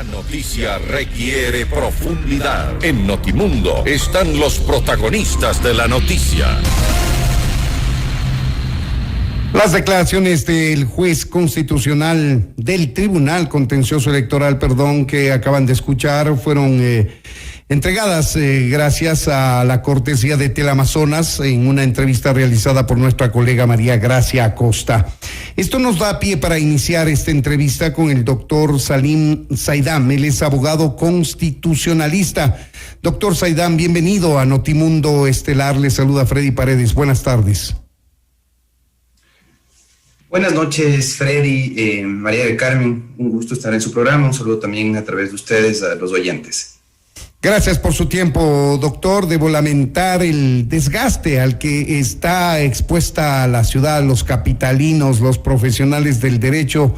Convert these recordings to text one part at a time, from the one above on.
La noticia requiere profundidad. En Notimundo están los protagonistas de la noticia. Las declaraciones del juez constitucional del Tribunal Contencioso Electoral, que acaban de escuchar, fueron entregadas gracias a la cortesía de Teleamazonas en una entrevista realizada por nuestra colega María Gracia Acosta. Esto nos da pie para iniciar esta entrevista con el doctor Salim Saidam. Él es abogado constitucionalista. Doctor Saidam, bienvenido a Notimundo Estelar. Le saluda Freddy Paredes. Buenas tardes. Buenas noches, Freddy, María del Carmen. Un gusto estar en su programa. Un saludo también a través de ustedes a los oyentes. Gracias por su tiempo, doctor. Debo lamentar el desgaste al que está expuesta la ciudad, los capitalinos, los profesionales del derecho,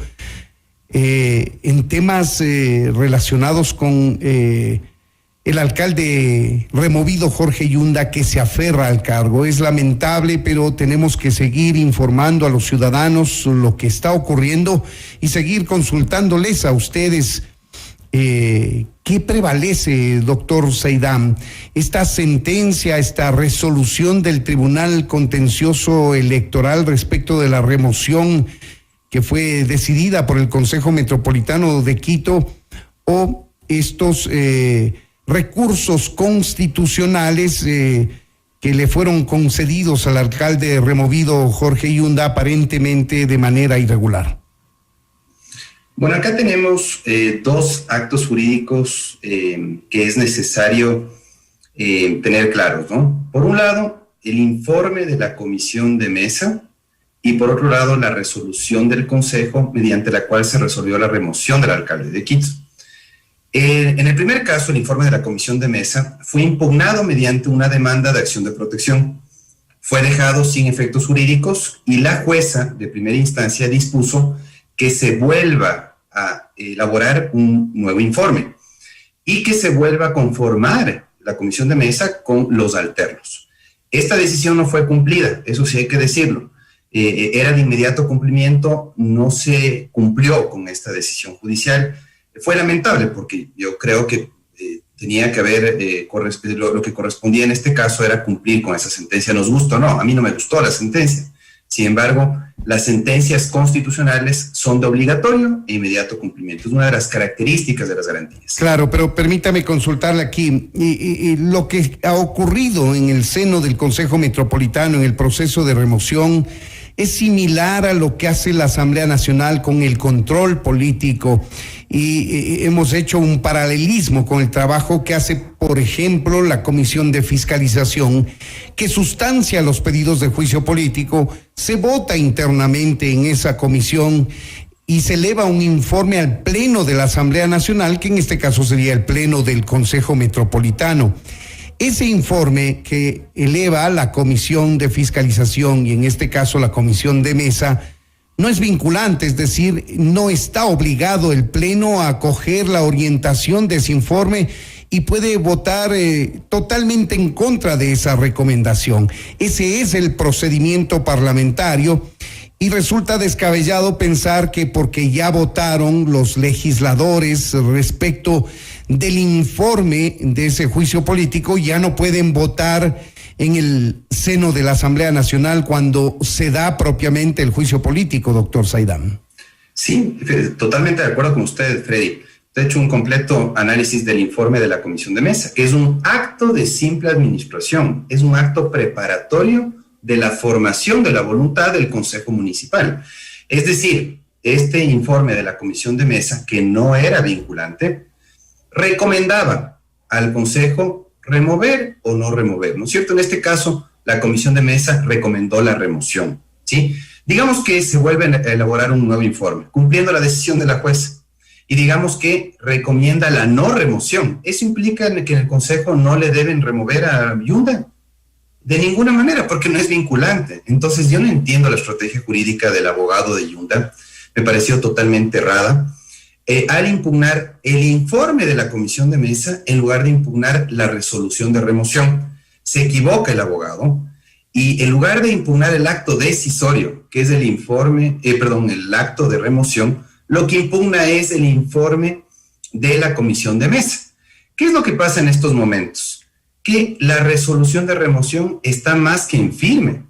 en temas relacionados con el alcalde removido Jorge Yunda, que se aferra al cargo. Es lamentable, pero tenemos que seguir informando a los ciudadanos lo que está ocurriendo y seguir consultándoles a ustedes. ¿Qué prevalece, doctor Saidam? Esta sentencia, esta resolución del Tribunal Contencioso Electoral respecto de la remoción que fue decidida por el Consejo Metropolitano de Quito, o estos recursos constitucionales que le fueron concedidos al alcalde removido Jorge Yunda aparentemente de manera irregular. Bueno, acá tenemos dos actos jurídicos que es necesario tener claros, ¿no? Por un lado, el informe de la comisión de mesa y por otro lado, la resolución del Consejo mediante la cual se resolvió la remoción del alcalde de Quito. En el primer caso, el informe de la comisión de mesa fue impugnado mediante una demanda de acción de protección. Fue dejado sin efectos jurídicos y la jueza de primera instancia dispuso que se vuelva a elaborar un nuevo informe y que se vuelva a conformar la comisión de mesa con los alternos. Esta decisión no fue cumplida, eso sí hay que decirlo. Era de inmediato cumplimiento, no se cumplió con esta decisión judicial. Fue lamentable porque yo creo que tenía que haber, lo que correspondía en este caso era cumplir con esa sentencia. Nos gusta o no, a mí no me gustó la sentencia. Sin embargo, las sentencias constitucionales son de obligatorio e inmediato cumplimiento. Es una de las características de las garantías. Claro, pero permítame consultarle aquí. Lo que ha ocurrido en el seno del Consejo Metropolitano en el proceso de remoción es similar a lo que hace la Asamblea Nacional con el control político, y hemos hecho un paralelismo con el trabajo que hace, por ejemplo, la Comisión de Fiscalización, que sustancia los pedidos de juicio político, se vota internamente en esa comisión y se eleva un informe al Pleno de la Asamblea Nacional, que en este caso sería el Pleno del Consejo Metropolitano. Ese informe que eleva la Comisión de Fiscalización y en este caso la Comisión de Mesa no es vinculante, es decir, no está obligado el Pleno a acoger la orientación de ese informe y puede votar totalmente en contra de esa recomendación. Ese es el procedimiento parlamentario y resulta descabellado pensar que porque ya votaron los legisladores respecto del informe de ese juicio político, ya no pueden votar en el seno de la Asamblea Nacional cuando se da propiamente el juicio político, doctor Saidam. Sí, totalmente de acuerdo con usted, Freddy. He hecho un completo análisis del informe de la Comisión de Mesa. Es un acto de simple administración, es un acto preparatorio de la formación de la voluntad del Consejo Municipal. Es decir, este informe de la Comisión de Mesa, que no era vinculante, recomendaba al Consejo remover o no remover, ¿no es cierto? En este caso, la Comisión de Mesa recomendó la remoción, ¿sí? Digamos que se vuelve a elaborar un nuevo informe, cumpliendo la decisión de la jueza, y digamos que recomienda la no remoción. ¿Eso implica que en el Consejo no le deben remover a Yunda? De ninguna manera, porque no es vinculante. Entonces, yo no entiendo la estrategia jurídica del abogado de Yunda, me pareció totalmente errada. Al impugnar el informe de la Comisión de Mesa en lugar de impugnar la resolución de remoción. Se equivoca el abogado y en lugar de impugnar el acto decisorio, que es el informe, el acto de remoción, lo que impugna es el informe de la comisión de mesa. ¿Qué es lo que pasa en estos momentos? Que la resolución de remoción está más que en firme,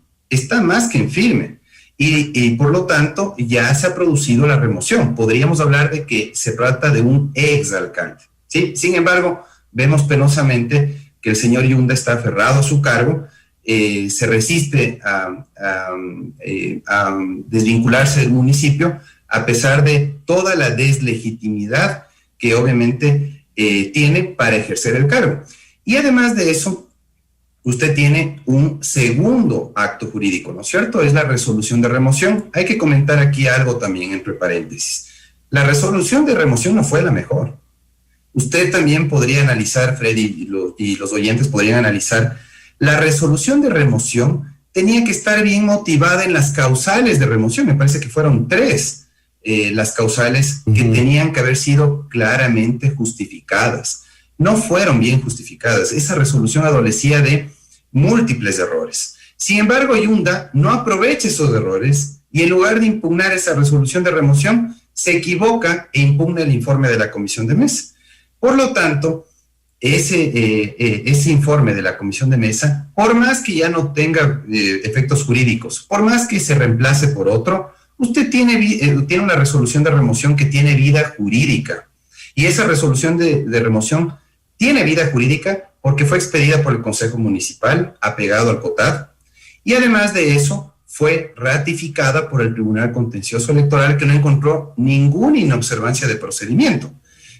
y por lo tanto ya se ha producido la remoción. Podríamos hablar de que se trata de un exalcalde, ¿sí? Sin embargo, vemos penosamente que el señor Yunda está aferrado a su cargo, se resiste a desvincularse del municipio, a pesar de toda la deslegitimidad que obviamente tiene para ejercer el cargo. Y además de eso, usted tiene un segundo acto jurídico, ¿no es cierto? Es la resolución de remoción. Hay que comentar aquí algo también entre paréntesis. La resolución de remoción no fue la mejor. Usted también podría analizar, Freddy, y los oyentes podrían analizar, la resolución de remoción tenía que estar bien motivada en las causales de remoción. Me parece que fueron 3 las causales que tenían que haber sido claramente justificadas. No fueron bien justificadas. Esa resolución adolecía de múltiples errores. Sin embargo, Yunda no aprovecha esos errores y en lugar de impugnar esa resolución de remoción, se equivoca e impugna el informe de la comisión de mesa. Por lo tanto, ese informe de la comisión de mesa, por más que ya no tenga efectos jurídicos, por más que se reemplace por otro, usted tiene una resolución de remoción que tiene vida jurídica. Y esa resolución de remoción tiene vida jurídica porque fue expedida por el Consejo Municipal, apegado al COTAD, y además de eso, fue ratificada por el Tribunal Contencioso Electoral, que no encontró ninguna inobservancia de procedimiento.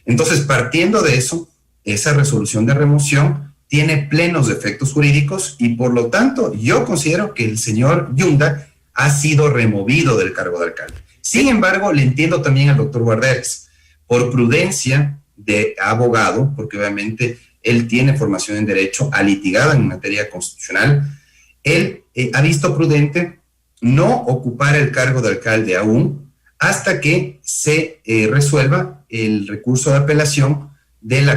Entonces, partiendo de eso, esa resolución de remoción tiene plenos efectos jurídicos y, por lo tanto, yo considero que el señor Yunda ha sido removido del cargo de alcalde. Sin embargo, le entiendo también al doctor Guarderas, por prudencia de abogado, porque obviamente él tiene formación en Derecho, ha litigado en materia constitucional, él ha visto prudente no ocupar el cargo de alcalde aún hasta que se resuelva el recurso de apelación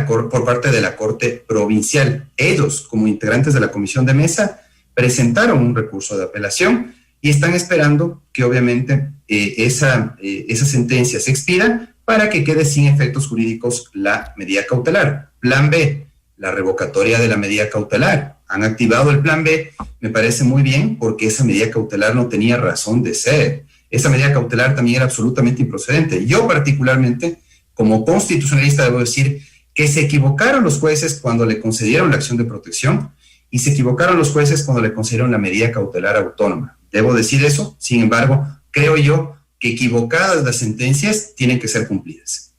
por parte de la Corte Provincial. Ellos, como integrantes de la comisión de mesa, presentaron un recurso de apelación y están esperando que obviamente esa sentencia se expida para que quede sin efectos jurídicos la medida cautelar. Plan B, la revocatoria de la medida cautelar. Han activado el plan B, me parece muy bien, porque esa medida cautelar no tenía razón de ser. Esa medida cautelar también era absolutamente improcedente. Yo particularmente, como constitucionalista, debo decir que se equivocaron los jueces cuando le concedieron la acción de protección y se equivocaron los jueces cuando le concedieron la medida cautelar autónoma. Debo decir eso, sin embargo, creo yo que equivocadas las sentencias tienen que ser cumplidas.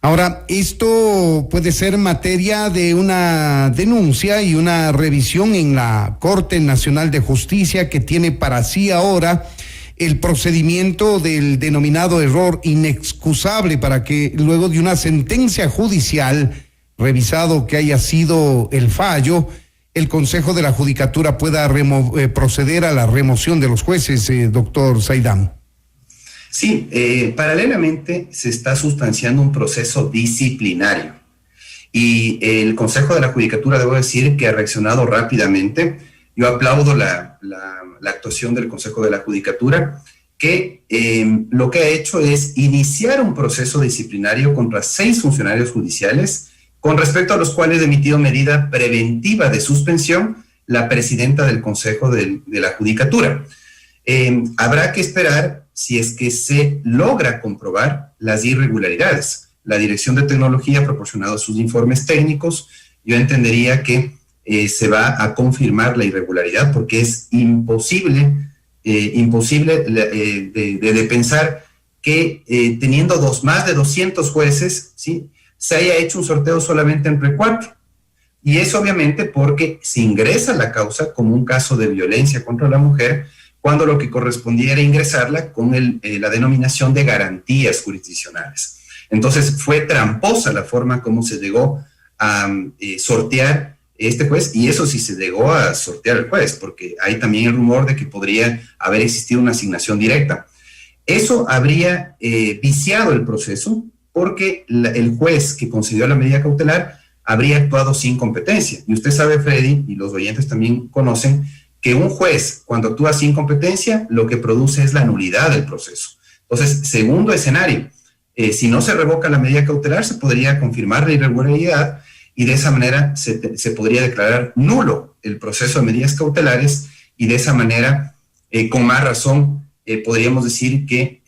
Ahora, esto puede ser materia de una denuncia y una revisión en la Corte Nacional de Justicia, que tiene para sí ahora el procedimiento del denominado error inexcusable, para que luego de una sentencia judicial, revisado que haya sido el fallo, el Consejo de la Judicatura pueda proceder a la remoción de los jueces, doctor Saidam. Sí, paralelamente se está sustanciando un proceso disciplinario y el Consejo de la Judicatura, debo decir, que ha reaccionado rápidamente. Yo aplaudo la actuación del Consejo de la Judicatura, que lo que ha hecho es iniciar un proceso disciplinario contra 6 funcionarios judiciales, con respecto a los cuales ha emitido medida preventiva de suspensión la presidenta del Consejo de la Judicatura. Habrá que esperar si es que se logra comprobar las irregularidades. La Dirección de Tecnología ha proporcionado sus informes técnicos. Yo entendería que se va a confirmar la irregularidad, porque es imposible de pensar que teniendo más de 200 jueces, ¿sí?, se haya hecho un sorteo solamente entre 4. Y es obviamente porque se ingresa la causa como un caso de violencia contra la mujer, cuando lo que correspondía era ingresarla con la denominación de garantías jurisdiccionales. Entonces fue tramposa la forma como se llegó a sortear este juez, y eso sí se llegó a sortear el juez, porque hay también el rumor de que podría haber existido una asignación directa. Eso habría viciado el proceso, porque el juez que concedió la medida cautelar habría actuado sin competencia. Y usted sabe, Freddy, y los oyentes también conocen, que un juez, cuando actúa sin competencia, lo que produce es la nulidad del proceso. Entonces, segundo escenario, si no se revoca la medida cautelar, se podría confirmar la irregularidad y de esa manera se podría declarar nulo el proceso de medidas cautelares y de esa manera, con más razón, podríamos decir que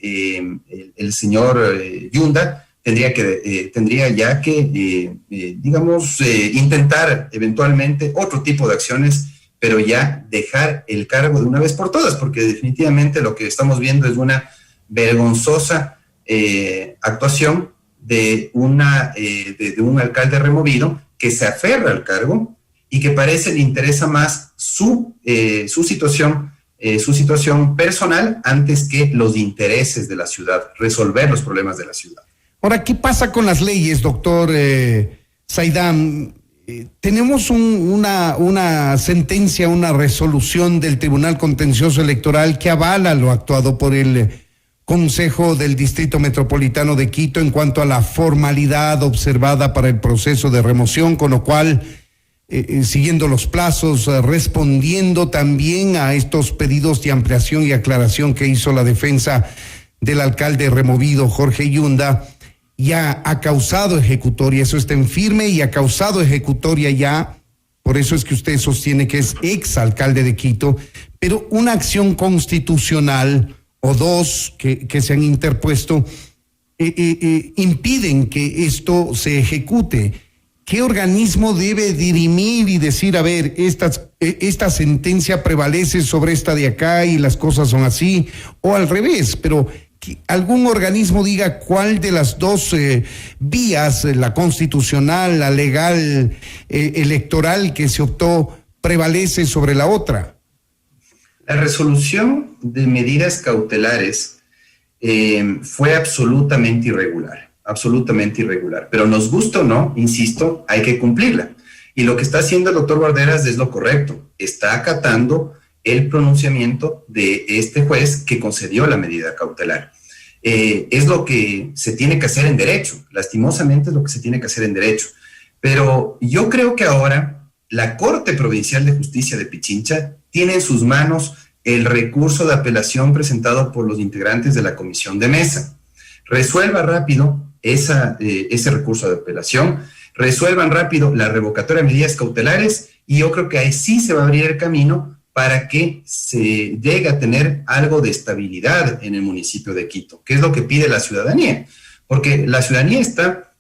el señor Yunda tendría ya que, intentar eventualmente otro tipo de acciones, pero ya dejar el cargo de una vez por todas, porque definitivamente lo que estamos viendo es una vergonzosa actuación de un alcalde removido que se aferra al cargo y que parece le interesa más su situación personal antes que los intereses de la ciudad, resolver los problemas de la ciudad. Ahora, ¿qué pasa con las leyes, doctor Saidam? Tenemos una sentencia, una resolución del Tribunal Contencioso Electoral que avala lo actuado por el Consejo del Distrito Metropolitano de Quito en cuanto a la formalidad observada para el proceso de remoción, con lo cual, siguiendo los plazos, respondiendo también a estos pedidos de ampliación y aclaración que hizo la defensa del alcalde removido, Jorge Yunda, ya ha causado ejecutoria, eso está en firme y ha causado ejecutoria ya, por eso es que usted sostiene que es exalcalde de Quito, pero una acción constitucional o dos que se han interpuesto impiden que esto se ejecute. ¿Qué organismo debe dirimir y decir, a ver, esta sentencia prevalece sobre esta de acá y las cosas son así, o al revés? Pero que algún organismo diga cuál de las dos vías, la constitucional, la legal, electoral que se optó, prevalece sobre la otra. La resolución de medidas cautelares fue absolutamente irregular, pero nos gusta o no, insisto, hay que cumplirla. Y lo que está haciendo el doctor Guarderas es lo correcto, está acatando el pronunciamiento de este juez que concedió la medida cautelar. Es lo que se tiene que hacer en derecho, lastimosamente es lo que se tiene que hacer en derecho. Pero yo creo que ahora la Corte Provincial de Justicia de Pichincha tiene en sus manos el recurso de apelación presentado por los integrantes de la comisión de mesa. Resuelva rápido ese recurso de apelación, resuelvan rápido la revocatoria de medidas cautelares y yo creo que ahí sí se va a abrir el camino para que se llegue a tener algo de estabilidad en el municipio de Quito, que es lo que pide la ciudadanía, porque la ciudadanía está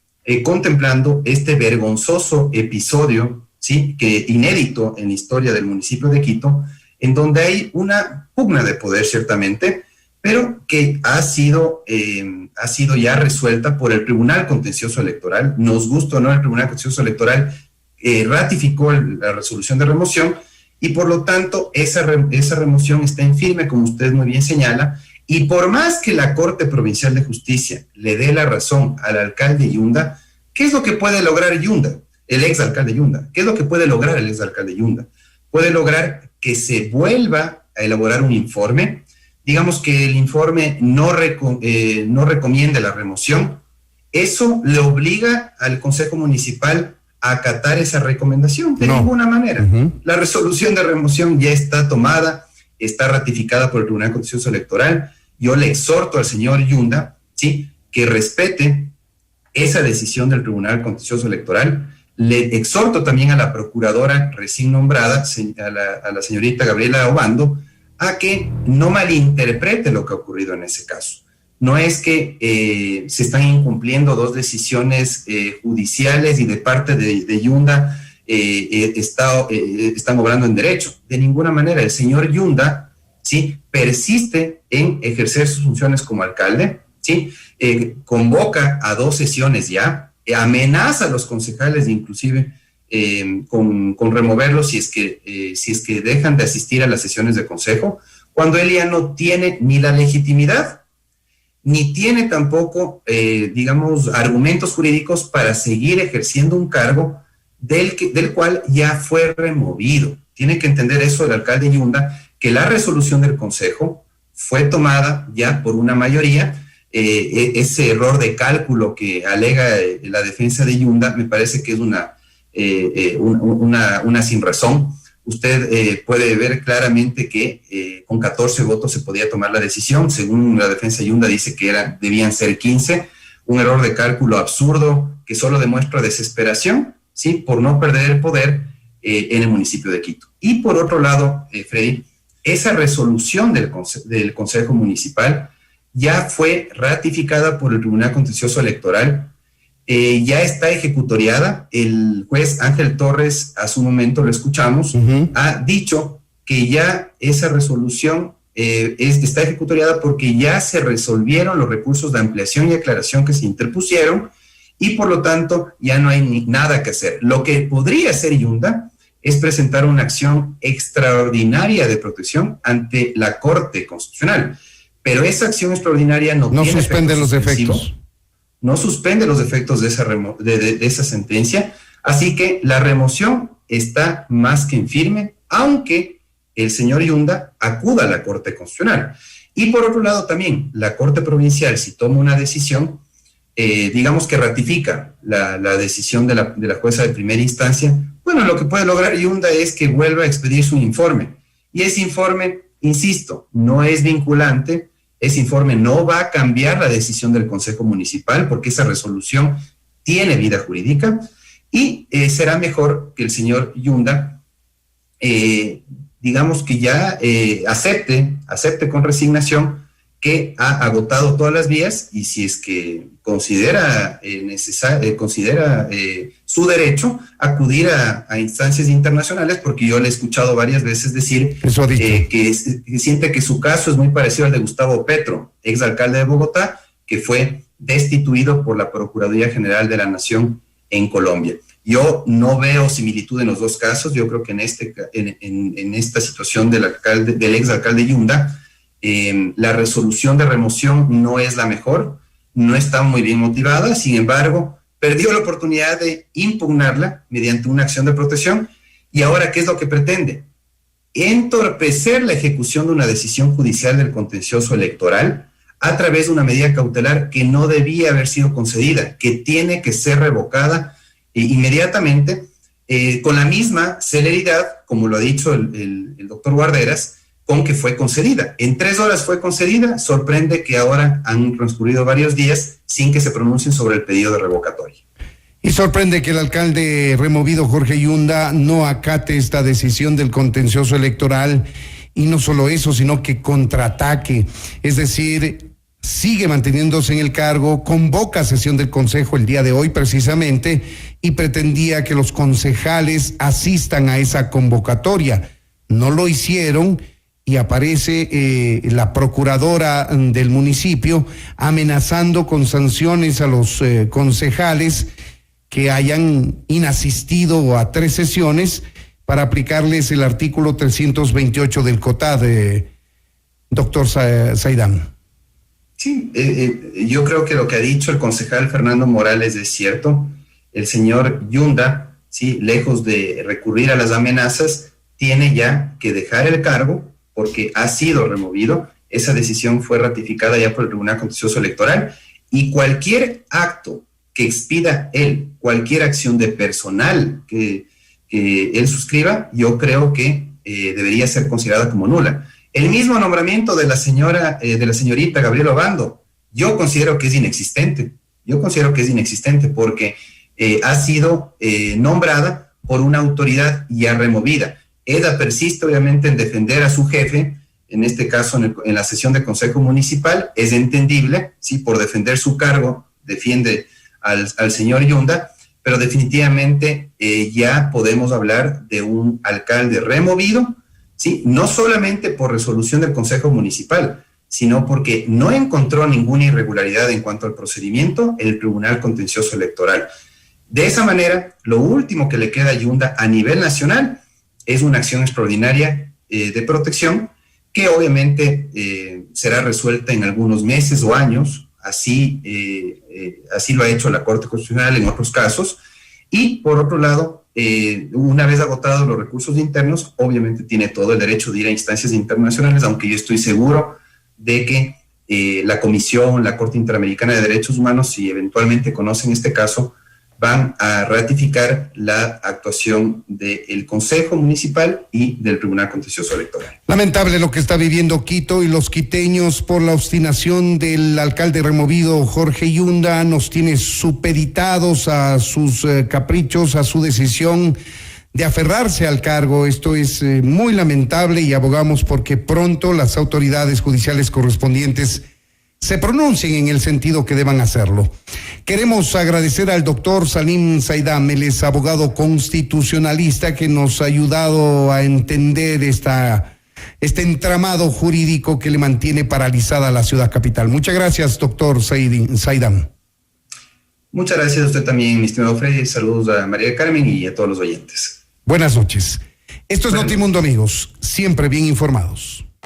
contemplando este vergonzoso episodio, ¿sí?, que inédito en la historia del municipio de Quito, en donde hay una pugna de poder ciertamente, pero que ha sido ya resuelta por el Tribunal Contencioso Electoral. Nos gusta o no, el Tribunal Contencioso Electoral ratificó la resolución de remoción y por lo tanto esa remoción está en firme, como usted muy bien señala, y por más que la Corte Provincial de Justicia le dé la razón al alcalde Yunda, ¿qué es lo que puede lograr Yunda, el exalcalde Yunda? ¿Qué es lo que puede lograr el exalcalde Yunda? Puede lograr que se vuelva a elaborar un informe, digamos que el informe no recomiende la remoción, eso le obliga al Consejo Municipal a acatar esa recomendación de ninguna manera. La resolución de remoción ya está tomada, está ratificada por el Tribunal Contencioso Electoral. Yo le exhorto al señor Yunda, ¿sí?, que respete esa decisión del Tribunal Contencioso Electoral. Le exhorto también a la procuradora recién nombrada, a la señorita Gabriela Obando, a que no malinterprete lo que ha ocurrido en ese caso. No es que se están incumpliendo dos decisiones judiciales y de parte de Yunda están obrando en derecho. De ninguna manera. El señor Yunda, ¿sí?, persiste en ejercer sus funciones como alcalde, ¿sí?, convoca a 2 sesiones ya, amenaza a los concejales inclusive con removerlos si es que dejan de asistir a las sesiones de consejo, cuando él ya no tiene ni la legitimidad ni tiene tampoco, argumentos jurídicos para seguir ejerciendo un cargo del cual ya fue removido. Tiene que entender eso el alcalde Yunda, que la resolución del consejo fue tomada ya por una mayoría. Ese error de cálculo que alega la defensa de Yunda me parece que es una sinrazón. Usted puede ver claramente que con 14 votos se podía tomar la decisión. Según la defensa de Yunda dice que debían ser 15. un error de cálculo absurdo que solo demuestra desesperación, ¿sí?, por no perder el poder en el municipio de Quito. Y por otro lado, Freddy, esa resolución del Consejo Municipal ya fue ratificada por el Tribunal Contencioso Electoral, ya está ejecutoriada. El juez Ángel Torres, a su momento lo escuchamos, ha dicho que ya esa resolución está ejecutoriada porque ya se resolvieron los recursos de ampliación y aclaración que se interpusieron y por lo tanto ya no hay nada que hacer. Lo que podría hacer Yunda es presentar una acción extraordinaria de protección ante la Corte Constitucional, pero esa acción extraordinaria no suspende los efectos. No suspende los efectos de esa sentencia, así que la remoción está más que en firme, aunque el señor Yunda acuda a la Corte Constitucional. Y por otro lado también, la Corte Provincial, si toma una decisión, digamos que ratifica la decisión de la jueza de primera instancia, bueno, lo que puede lograr Yunda es que vuelva a expedir su informe. Y ese informe, insisto, no es vinculante. Ese informe no va a cambiar la decisión del Consejo Municipal porque esa resolución tiene vida jurídica y será mejor que el señor Yunda, digamos que ya acepte con resignación que ha agotado todas las vías y si es que considera su derecho acudir a instancias internacionales, porque yo le he escuchado varias veces decir que siente que su caso es muy parecido al de Gustavo Petro, exalcalde de Bogotá, que fue destituido por la Procuraduría General de la Nación en Colombia. Yo no veo similitud en los dos casos. Yo creo que en esta situación del exalcalde Yunda, la resolución de remoción no es la mejor, no está muy bien motivada, sin embargo, perdió la oportunidad de impugnarla mediante una acción de protección y ahora, ¿qué es lo que pretende? Entorpecer la ejecución de una decisión judicial del contencioso electoral a través de una medida cautelar que no debía haber sido concedida, que tiene que ser revocada inmediatamente, con la misma celeridad, como lo ha dicho el doctor Guarderas, con que fue concedida. En 3 horas fue concedida. Sorprende que ahora han transcurrido varios días sin que se pronuncien sobre el pedido de revocatoria. Y sorprende que el alcalde removido Jorge Yunda no acate esta decisión del contencioso electoral y no solo eso, sino que contraataque, es decir, sigue manteniéndose en el cargo, convoca sesión del Consejo el día de hoy precisamente y pretendía que los concejales asistan a esa convocatoria. No lo hicieron y aparece la procuradora del municipio amenazando con sanciones a los concejales que hayan inasistido a 3 sesiones para aplicarles el artículo 328 del COTAD, doctor Saidán. Sí, yo creo que lo que ha dicho el concejal Fernando Morales es cierto. El señor Yunda, sí, lejos de recurrir a las amenazas, tiene ya que dejar el cargo porque ha sido removido. Esa decisión fue ratificada ya por el Tribunal Contencioso Electoral y cualquier acto que expida él, cualquier acción de personal que él suscriba, yo creo que debería ser considerada como nula. El mismo nombramiento de la señorita Gabriela Obando, yo considero que es inexistente. Yo considero que es inexistente porque ha sido nombrada por una autoridad ya removida. Ella persiste obviamente en defender a su jefe, en este caso en la sesión de Consejo Municipal, es entendible, sí, por defender su cargo, defiende al señor Yunda, pero definitivamente ya podemos hablar de un alcalde removido, sí, no solamente por resolución del Consejo Municipal, sino porque no encontró ninguna irregularidad en cuanto al procedimiento el Tribunal Contencioso Electoral. De esa manera, lo último que le queda a Yunda a nivel nacional es una acción extraordinaria de protección que obviamente será resuelta en algunos meses o años, así lo ha hecho la Corte Constitucional en otros casos, y por otro lado, una vez agotados los recursos internos, obviamente tiene todo el derecho de ir a instancias internacionales, aunque yo estoy seguro de que la Comisión, la Corte Interamericana de Derechos Humanos, si eventualmente conocen este caso, van a ratificar la actuación del Consejo Municipal y del Tribunal Contencioso Electoral. Lamentable lo que está viviendo Quito y los quiteños por la obstinación del alcalde removido Jorge Yunda. Nos tiene supeditados a sus caprichos, a su decisión de aferrarse al cargo. Esto es muy lamentable y abogamos porque pronto las autoridades judiciales correspondientes se pronuncien en el sentido que deban hacerlo. Queremos agradecer al doctor Salim Saidam, él es abogado constitucionalista que nos ha ayudado a entender este entramado jurídico que le mantiene paralizada la ciudad capital. Muchas gracias, doctor Saidam. Muchas gracias a usted también, mi estimado Freddy. Saludos a María del Carmen y a todos los oyentes. Buenas noches. Esto es Notimundo, amigos, siempre bien informados.